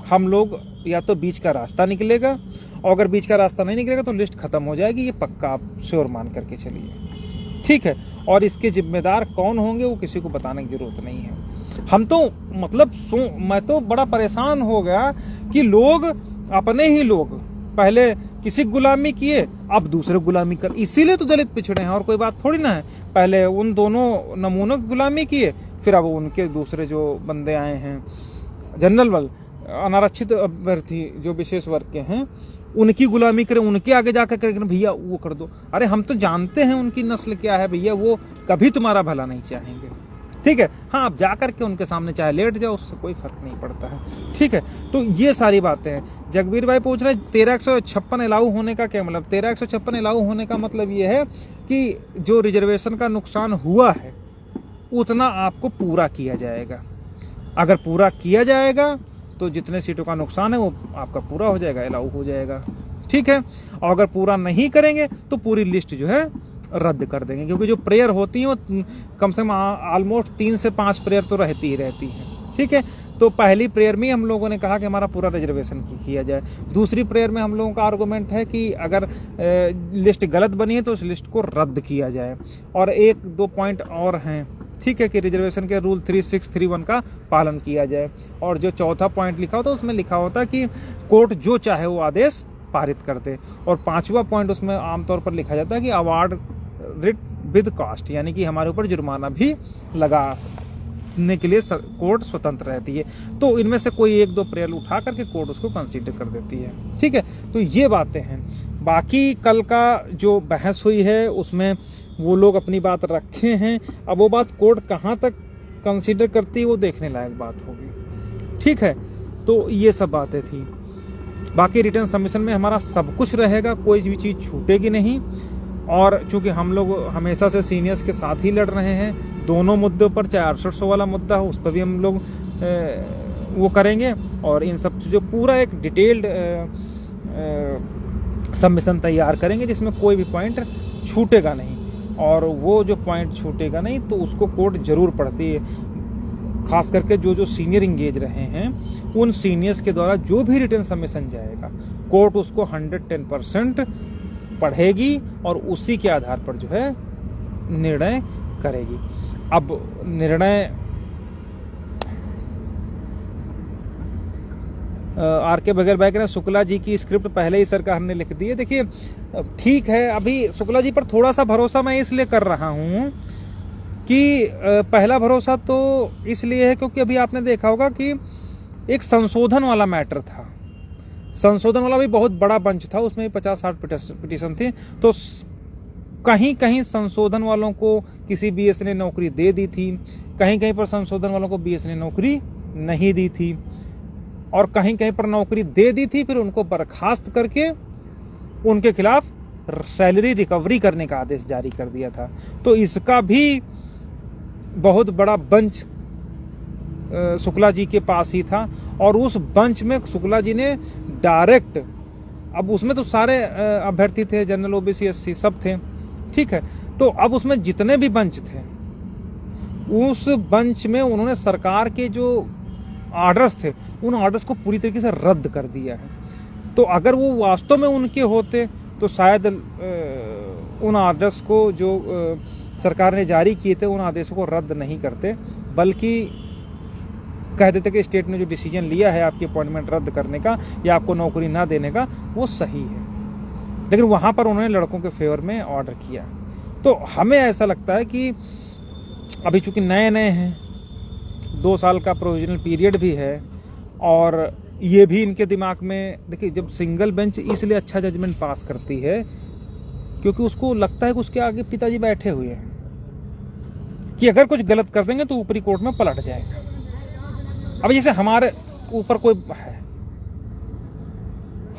हम लोग या तो बीच का रास्ता निकलेगा, और अगर बीच का रास्ता नहीं निकलेगा तो लिस्ट खत्म हो जाएगी, ये पक्का आप श्योर मान करके चलिए। ठीक है, और इसके जिम्मेदार कौन होंगे वो किसी को बताने की जरूरत नहीं है। हम तो मतलब मैं तो बड़ा परेशान हो गया कि लोग अपने ही लोग पहले किसी गुलामी किए, अब दूसरे गुलामी कर, इसीलिए तो दलित पिछड़े हैं, और कोई बात थोड़ी ना है। पहले उन दोनों नमूनों की गुलामी किए, फिर अब उनके दूसरे जो बंदे आए हैं जनरल वाल अनारक्षित अभ्यर्थी जो विशेष वर्ग के हैं, उनकी गुलामी करें, उनके आगे जाकर करें भैया वो कर दो। अरे हम तो जानते हैं उनकी नस्ल क्या है भैया, वो कभी तुम्हारा भला नहीं चाहेंगे। ठीक है, हाँ आप जा करके उनके सामने चाहे लेट जाओ, उससे कोई फर्क नहीं पड़ता है। ठीक है, तो ये सारी बातें हैं। जगबीर भाई पूछ रहे 13,156 अलाउ होने का क्या मतलब? 13,156 अलाउ होने का मतलब ये है कि जो रिजर्वेशन का नुकसान हुआ है उतना आपको पूरा किया जाएगा। अगर पूरा किया जाएगा तो जितने सीटों का नुकसान है वो आपका पूरा हो जाएगा, अलाउ हो जाएगा। ठीक है, और अगर पूरा नहीं करेंगे तो पूरी लिस्ट जो है रद्द कर देंगे, क्योंकि जो प्रेयर होती है वो कम से कम ऑलमोस्ट 3 से 5 प्रेयर तो रहती ही रहती है। ठीक है, तो पहली प्रेयर में हम लोगों ने कहा कि हमारा पूरा रिजर्वेशन किया जाए। दूसरी प्रेयर में हम लोगों का आर्गूमेंट है कि अगर लिस्ट गलत बनी है तो उस लिस्ट को रद्द किया जाए। और 1-2 पॉइंट और हैं, ठीक है, कि रिजर्वेशन के रूल 3631 का पालन किया जाए। और जो चौथा पॉइंट लिखा होता है उसमें लिखा होता है कि कोर्ट जो चाहे वो आदेश पारित कर दे। और 5वां पॉइंट उसमें आमतौर पर लिखा जाता है कि अवार्ड रिट विद कॉस्ट, यानी कि हमारे ऊपर जुर्माना भी लगाने के लिए कोर्ट स्वतंत्र रहती है। तो इनमें से कोई 1-2 प्रेयर उठा करके कोर्ट उसको कंसीडर कर देती है। ठीक है, तो ये बातें हैं। बाकी कल का जो बहस हुई है उसमें वो लोग अपनी बात रखे हैं, अब वो बात कोर्ट कहाँ तक कंसीडर करती है वो देखने लायक बात होगी। ठीक है, तो ये सब बातें थी। बाकी रिटर्न सबमिशन में हमारा सब कुछ रहेगा, कोई भी चीज़ छूटेगी नहीं। और चूंकि हम लोग हमेशा से सीनियर्स के साथ ही लड़ रहे हैं, दोनों मुद्दों पर, चाहे 6800 वाला मुद्दा हो उस पर भी हम लोग वो करेंगे। और इन सब जो पूरा एक डिटेल्ड सबमिशन तैयार करेंगे जिसमें कोई भी पॉइंट छूटेगा नहीं। और वो जो पॉइंट छूटेगा नहीं तो उसको कोर्ट जरूर पढ़ती है। खास करके जो सीनियर इंगेज रहे हैं उन सीनियर्स के द्वारा जो भी रिटर्न सबमिशन जाएगा, कोर्ट उसको 110% पढ़ेगी और उसी के आधार पर जो है निर्णय करेगी। अब निर्णय आर के बगैर बैग ने शुक्ला जी की स्क्रिप्ट पहले ही सरकार ने लिख दी है। देखिए ठीक है, अभी शुक्ला जी पर थोड़ा सा भरोसा मैं इसलिए कर रहा हूँ कि पहला भरोसा तो इसलिए है क्योंकि अभी आपने देखा होगा कि एक संशोधन वाला मैटर था, संशोधन वाला भी बहुत बड़ा बंच था, उसमें 50-60 पिटीशन थी। तो कहीं कहीं संशोधन वालों को किसी बीएस ने नौकरी दे दी थी, कहीं कहीं पर संशोधन वालों को बीएस ने नौकरी नहीं दी थी, और कहीं कहीं पर नौकरी दे दी थी फिर उनको बर्खास्त करके उनके खिलाफ सैलरी रिकवरी करने का आदेश जारी कर दिया था। तो इसका भी बहुत बड़ा बंच शुक्ला जी के पास ही था, और उस बंच में शुक्ला जी ने डायरेक्ट, अब उसमें तो सारे अभ्यर्थी थे, जनरल, ओबीसी, एससी सब थे। ठीक है, तो अब उसमें जितने भी बंच थे उस बंच में उन्होंने सरकार के जो ऑर्डर्स थे उन ऑर्डर्स को पूरी तरीके से रद्द कर दिया है। तो अगर वो वास्तव में उनके होते तो शायद उन ऑर्डर्स को जो सरकार ने जारी किए थे उन आदेशों को रद्द नहीं करते, बल्कि कह देते कि स्टेट ने जो डिसीजन लिया है आपकी अपॉइंटमेंट रद्द करने का या आपको नौकरी ना देने का वो सही है। लेकिन वहाँ पर उन्होंने लड़कों के फेवर में ऑर्डर किया। तो हमें ऐसा लगता है कि अभी चूंकि नए नए हैं, 2 साल का प्रोविजनल पीरियड भी है, और ये भी इनके दिमाग में, देखिए जब सिंगल बेंच इसलिए अच्छा जजमेंट पास करती है क्योंकि उसको लगता है कि उसके आगे पिताजी बैठे हुए हैं, कि अगर कुछ गलत कर देंगे तो ऊपरी कोर्ट में पलट जाएगा। अब जैसे हमारे ऊपर कोई है,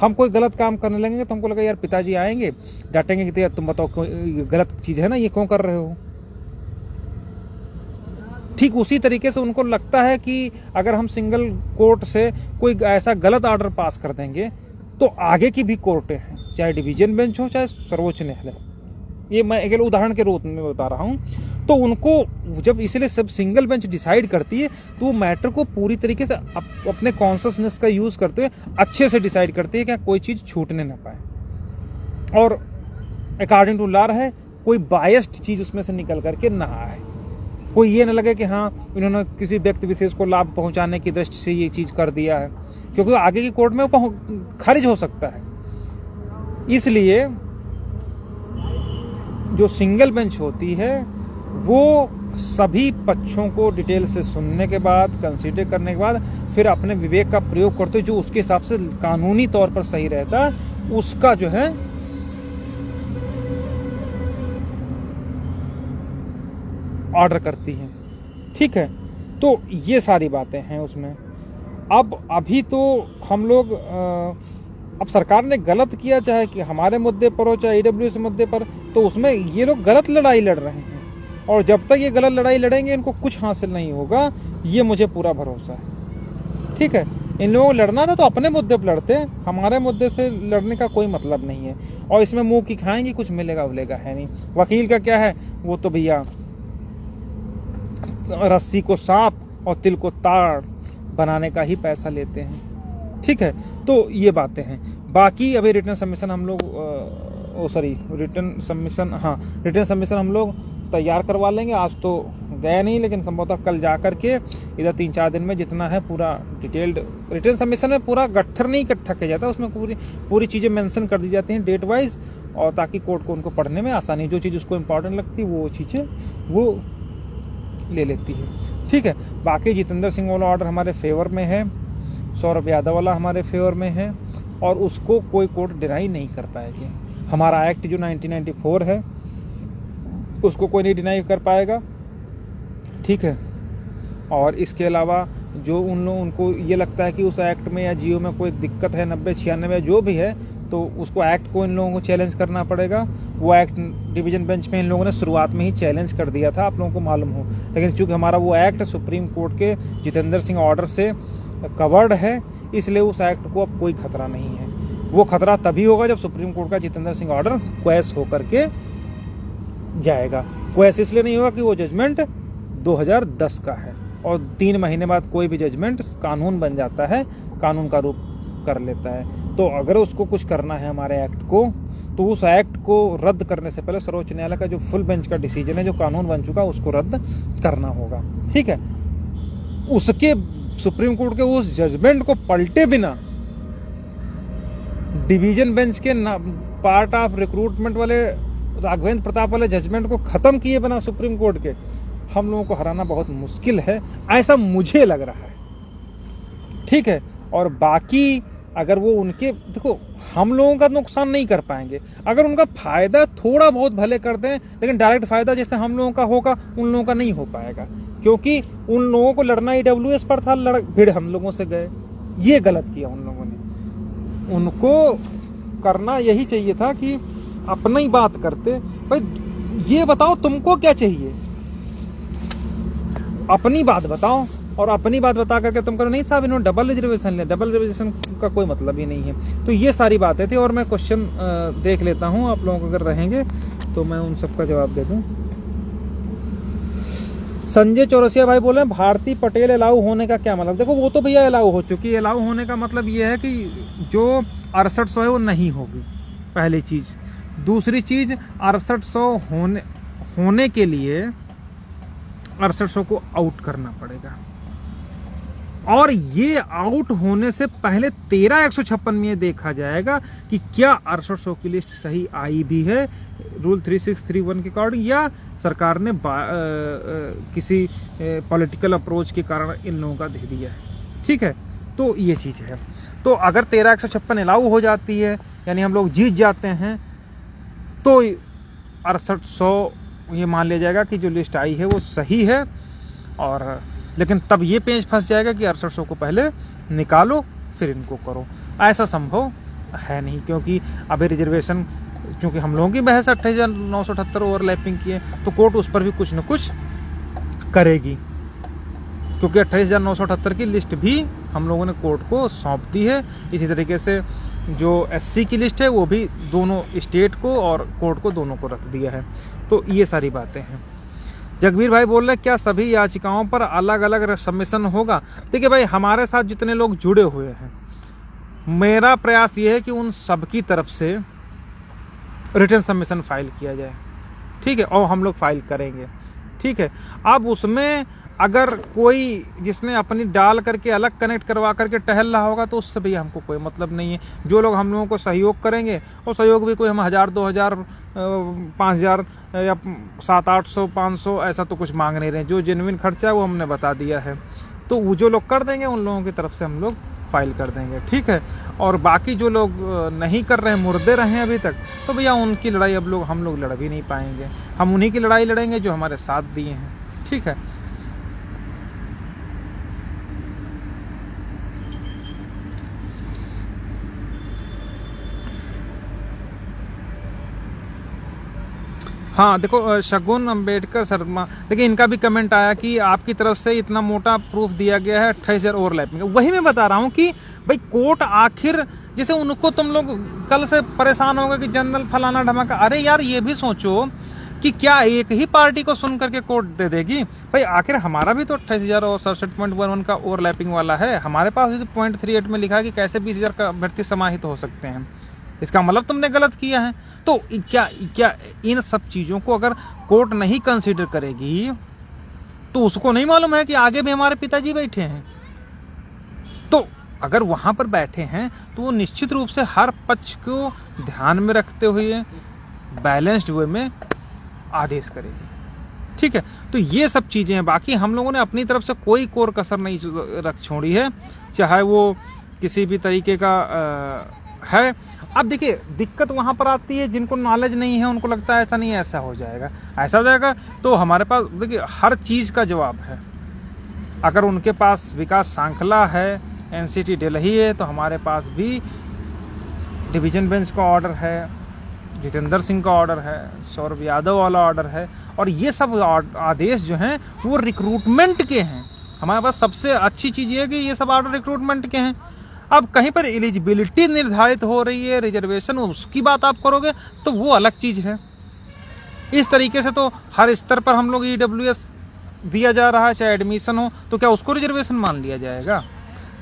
हम कोई गलत काम करने लगेंगे तो हमको लगा यार पिताजी आएंगे डांटेंगे कि तुम बताओ कोई गलत चीज है ना, ये क्यों कर रहे हो। ठीक उसी तरीके से उनको लगता है कि अगर हम सिंगल कोर्ट से कोई ऐसा गलत ऑर्डर पास कर देंगे तो आगे की भी कोर्टें हैं, चाहे डिवीजन बेंच हो चाहे सर्वोच्च न्यायालय, ये मैं एक उदाहरण के रूप में बता रहा हूं, तो उनको जब इसलिए सब सिंगल बेंच डिसाइड करती है तो वो मैटर को पूरी तरीके से अपने कॉन्शसनेस का यूज करते हुए अच्छे से डिसाइड करती है कि कोई चीज छूटने ना पाए और अकॉर्डिंग टू लॉ है, कोई बायस्ड चीज उसमें से निकल करके ना आए, कोई ये ना लगे कि हाँ इन्होंने किसी व्यक्ति विशेष को लाभ पहुंचाने की दृष्टि से ये चीज कर दिया है, क्योंकि आगे की कोर्ट में वो खारिज हो सकता है। इसलिए जो सिंगल बेंच होती है वो सभी पक्षों को डिटेल से सुनने के बाद, कंसीडर करने के बाद फिर अपने विवेक का प्रयोग करते हुए जो उसके हिसाब से कानूनी तौर पर सही रहता है उसका जो है ऑर्डर करती है। ठीक है, तो ये सारी बातें हैं उसमें। अब अभी तो हम लोग अब सरकार ने गलत किया, चाहे कि हमारे मुद्दे पर हो चाहे ईडब्ल्यूएस मुद्दे पर, तो उसमें ये लोग गलत लड़ाई लड़ रहे हैं और जब तक ये गलत लड़ाई लड़ेंगे इनको कुछ हासिल नहीं होगा, ये मुझे पूरा भरोसा है। ठीक है, इन लोगों को लड़ना था तो अपने मुद्दे पर लड़ते, हमारे मुद्दे से लड़ने का कोई मतलब नहीं है। और इसमें मुंह की खाएंगे, कुछ मिलेगा उलेगा है नहीं। वकील का क्या है, वो तो भैया रस्सी को सांप और तिल को ताड़ बनाने का ही पैसा लेते हैं। ठीक है, तो ये बातें हैं। बाकी अभी रिटर्न सबमिशन हम लोग रिटर्न सबमिशन हम लोग तैयार करवा लेंगे। आज तो गया नहीं, लेकिन संभवतः कल जा करके इधर 3-4 दिन में जितना है पूरा डिटेल्ड रिटर्न सबमिशन में पूरा गट्ठर नहीं इकट्ठा किया जाता, उसमें पूरी चीज़ें मेंशन कर दी जाती हैं डेट वाइज, और ताकि कोर्ट को उनको पढ़ने में आसानी, जो चीज़ उसको इम्पोर्टेंट लगती है वो चीज़ें वो ले लेती है। ठीक है, बाकी जितेंद्र सिंह वाला ऑर्डर हमारे फेवर में है, सौरभ यादव वाला हमारे फेवर में है और उसको कोई कोर्ट डिनाई नहीं कर पाएगी। हमारा एक्ट जो 1994 है उसको कोई नहीं डिनाई कर पाएगा। ठीक है, और इसके अलावा जो उनको ये लगता है कि उस एक्ट में या जीओ में कोई दिक्कत है 90-96 जो भी है, तो उसको एक्ट को इन लोगों को चैलेंज करना पड़ेगा। वो एक्ट डिवीजन बेंच में इन लोगों ने शुरुआत में ही चैलेंज कर दिया था, आप लोगों को मालूम हो, लेकिन चूंकि हमारा वो एक्ट सुप्रीम कोर्ट के जितेंद्र सिंह ऑर्डर से कवर्ड है, इसलिए उस एक्ट को अब कोई खतरा नहीं है। वो खतरा तभी होगा जब सुप्रीम कोर्ट का जितेंद्र सिंह ऑर्डर क्वैश होकर के जाएगा। क्वैश इसलिए नहीं होगा कि वो जजमेंट 2010 का है और 3 महीने बाद कोई भी जजमेंट कानून बन जाता है, कानून का रूप कर लेता है। तो अगर उसको कुछ करना है हमारे एक्ट को, तो उस एक्ट को रद्द करने से पहले सर्वोच्च न्यायालय का जो फुल बेंच का डिसीजन है, जो कानून बन चुका, उसको रद्द करना होगा। ठीक है, उसके सुप्रीम कोर्ट के उस जजमेंट को पलटे बिना डिवीजन बेंच के पार्ट ऑफ रिक्रूटमेंट वाले राघवेंद्र प्रताप वाले जजमेंट को खत्म किए बिना सुप्रीम कोर्ट के हम लोगों को हराना बहुत मुश्किल है, ऐसा मुझे लग रहा है। ठीक है, और बाकी अगर वो उनके, देखो हम लोगों का नुकसान नहीं कर पाएंगे, अगर उनका फायदा थोड़ा बहुत भले कर दें, लेकिन डायरेक्ट फायदा जैसे हम लोगों का होगा उन लोगों का नहीं हो पाएगा, क्योंकि उन लोगों को लड़ना ईडब्ल्यूएस पर था, भिड़ हम लोगों से गए, ये गलत किया उन लोगों ने। उनको करना यही चाहिए था कि अपना ही बात करते, भाई ये बताओ तुमको क्या चाहिए, अपनी बात बताओ, और अपनी बात बता करके तुम करो नहीं साहब इन्होंने डबल रिजर्वेशन ले, डबल रिजर्वेशन का कोई मतलब ही नहीं है। तो ये सारी बातें थी, और मैं क्वेश्चन देख लेता हूं, आप लोगों अगर रहेंगे तो मैं उन सबका जवाब दे दूं। संजय चौरसिया भाई बोले भारती पटेल अलाउ होने का क्या मतलब, देखो वो तो भैया अलाउ हो चुकी है। अलाउ होने का मतलब ये है कि जो 6800 है वो नहीं होगी, पहली चीज। दूसरी चीज 6800 होने के लिए 6800 को आउट करना पड़ेगा, और ये आउट होने से पहले 13-156 में देखा जाएगा कि क्या 6800 की लिस्ट सही आई भी है रूल 3631 के अकॉर्डिंग, या सरकार ने किसी पॉलिटिकल अप्रोच के कारण इन लोगों का दे दिया है। ठीक है, तो ये चीज है। तो अगर 13-156 अलाउ हो जाती है, यानी हम लोग जीत जाते हैं, तो 6800 ये मान लिया जाएगा कि जो लिस्ट आई है वो सही है, और लेकिन तब ये पेंच फंस जाएगा कि 6800 को पहले निकालो फिर इनको करो। ऐसा संभव है नहीं, क्योंकि अभी रिजर्वेशन, क्योंकि हम लोगों की बहस 28,978 ओवरलैपिंग की है, तो कोर्ट उस पर भी कुछ न कुछ करेगी, क्योंकि 28,978 की लिस्ट भी हम लोगों ने कोर्ट को सौंप दी है। इसी तरीके से जो SC की लिस्ट है वो भी दोनों स्टेट को और कोर्ट को, दोनों को रख दिया है। तो ये सारी बातें हैं। जगबीर भाई बोल रहे हैं क्या सभी याचिकाओं पर अलग अलग सबमिशन होगा? देखिए भाई, हमारे साथ जितने लोग जुड़े हुए हैं, मेरा प्रयास ये है कि उन सबकी तरफ से रिटर्न सबमिशन फाइल किया जाए, ठीक है, और हम लोग फाइल करेंगे, ठीक है। अब उसमें अगर कोई जिसने अपनी डाल करके अलग कनेक्ट करवा करके टहल रहा होगा तो उससे भी हमको कोई मतलब नहीं है। जो लोग हम लोगों को सहयोग करेंगे, और सहयोग भी कोई हम 1000, 2000, 5000 या 700-800, 500 ऐसा तो कुछ मांग नहीं रहे। जो जेन्युइन खर्चा है वो हमने बता दिया है, तो वो जो लोग कर देंगे उन लोगों की तरफ से हम लोग फाइल कर देंगे, ठीक है। और बाकी जो लोग नहीं कर रहे हैं, मुर्दे रहे हैं अभी तक, तो भैया उनकी लड़ाई अब हम लोग लड़ भी नहीं पाएंगे। हम उन्हीं की लड़ाई लड़ेंगे जो हमारे साथ दिए हैं, ठीक है। हाँ देखो, शगुन अम्बेडकर शर्मा, देखिए इनका भी कमेंट आया कि आपकी तरफ से इतना मोटा प्रूफ दिया गया है 28,000 ओवरलैपिंग। वही मैं बता रहा हूँ कि भाई कोर्ट आखिर, जैसे उनको तुम लोग कल से परेशान होगे कि जनरल फलाना ढमाका, अरे यार ये भी सोचो कि क्या एक ही पार्टी को सुन करके कोर्ट दे देगी? भाई आखिर हमारा भी तो 28,000 और 67.11 का ओवरलैपिंग वाला है। हमारे पास 0.38 में लिखा है कि कैसे 20,000 का अभ्यर्थी समाहित हो सकते हैं। इसका मतलब तुमने गलत किया है। तो क्या इन सब चीजों को अगर कोर्ट नहीं कंसीडर करेगी तो उसको नहीं मालूम है कि आगे भी हमारे पिताजी बैठे हैं? तो अगर वहां पर बैठे हैं तो वो निश्चित रूप से हर पक्ष को ध्यान में रखते हुए बैलेंस्ड वे में आदेश करेगी, ठीक है। तो ये सब चीजें हैं। बाकी हम लोगों ने अपनी तरफ से कोई कोर कसर नहीं रख छोड़ी है, चाहे वो किसी भी तरीके का है। अब देखिए दिक्कत वहां पर आती है जिनको नॉलेज नहीं है, उनको लगता है ऐसा नहीं है, ऐसा हो जाएगा, ऐसा हो जाएगा। तो हमारे पास देखिए हर चीज का जवाब है। अगर उनके पास विकास सांखला है, NCT दिल्ली है, तो हमारे पास भी डिवीजन बेंच का ऑर्डर है, जितेंद्र सिंह का ऑर्डर है, सौरभ यादव वाला ऑर्डर है, और ये सब आदेश जो हैं वो रिक्रूटमेंट के हैं। हमारे पास सबसे अच्छी चीज ये है कि ये सब ऑर्डर रिक्रूटमेंट के हैं। अब कहीं पर एलिजिबिलिटी निर्धारित हो रही है, रिजर्वेशन, उसकी बात आप करोगे तो वो अलग चीज है। इस तरीके से तो हर स्तर पर हम लोग EWS दिया जा रहा है, चाहे एडमिशन हो, तो क्या उसको रिजर्वेशन मान लिया जाएगा?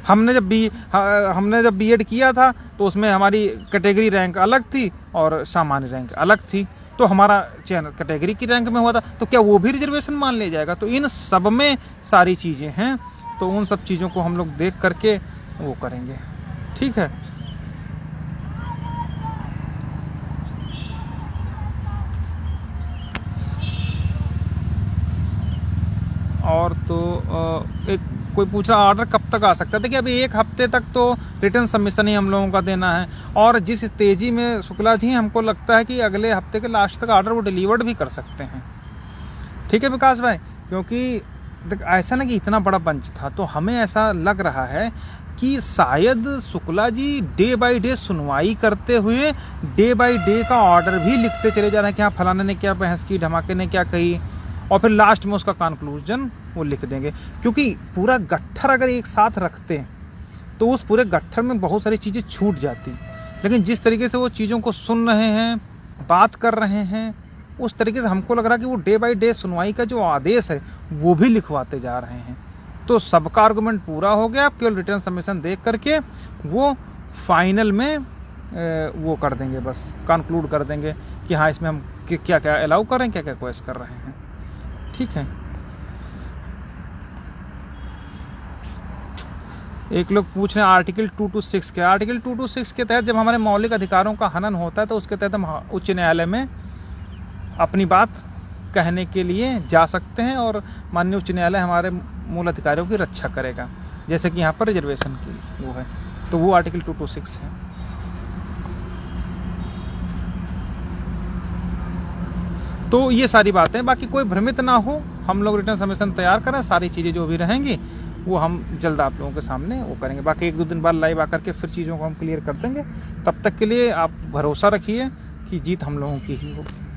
हमने जब B.Ed किया था तो उसमें हमारी कैटेगरी रैंक अलग थी और सामान्य रैंक अलग थी, तो हमारा चयन कैटेगरी की रैंक में हुआ था, तो क्या वो भी रिजर्वेशन मान लिया जाएगा? तो इन सब में सारी चीजें हैं, तो उन सब चीजों को हम लोग देख करके वो करेंगे, ठीक है। और तो एक कोई पूछ रहा ऑर्डर कब तक आ सकता है? देखिए अभी 1 हफ्ते तक तो रिटर्न सबमिशन ही हम लोगों का देना है, और जिस तेजी में शुक्ला जी हमको लगता है कि अगले हफ्ते के लास्ट तक ऑर्डर वो डिलीवर्ड भी कर सकते हैं, ठीक है विकास भाई। क्योंकि ऐसा ना कि इतना बड़ा बंच था, तो हमें ऐसा लग रहा है कि शायद Shukla ji day by day सुनवाई करते हुए डे बाय डे का ऑर्डर भी लिखते चले जा रहे हैं कि हाँ फलाने ने क्या बहस की, धमाके ने क्या कही, और फिर लास्ट में उसका कंक्लूजन वो लिख देंगे। क्योंकि पूरा गट्ठर अगर एक साथ रखते हैं तो उस पूरे गट्ठर में बहुत सारी चीज़ें छूट जाती, लेकिन जिस तरीके से वो चीज़ों को सुन रहे हैं, बात कर रहे हैं, उस तरीके से हमको लग रहा है कि वो डे बाय डे सुनवाई का जो आदेश है वो भी लिखवाते जा रहे हैं। तो सबका आर्गुमेंट पूरा हो गया, आप केवल रिटर्न सबमिशन देख करके वो फाइनल में वो कर देंगे, बस कंक्लूड कर देंगे कि हाँ इसमें हम क्या क्या अलाउ कर रहे हैं, क्या क्या क्वेश्चन कर रहे हैं, ठीक है। एक लोग पूछ रहे हैं आर्टिकल 226 के, आर्टिकल 226 के तहत जब हमारे मौलिक अधिकारों का हनन होता है तो उसके तहत हम उच्च न्यायालय में अपनी बात कहने के लिए जा सकते हैं, और माननीय उच्च न्यायालय हमारे मूल अधिकारियों की रक्षा करेगा, जैसे कि यहाँ पर रिजर्वेशन की वो है, तो वो आर्टिकल 226 है। तो ये सारी बातें, बाकी कोई भ्रमित ना हो, हम लोग रिटर्न सबमिशन तैयार करें, सारी चीज़ें जो भी रहेंगी वो हम जल्द आप लोगों के सामने वो करेंगे। बाकी 1-2 दिन बाद लाइव आकर के फिर चीज़ों को हम क्लियर कर देंगे। तब तक के लिए आप भरोसा रखिए कि जीत हम लोगों की ही होगी।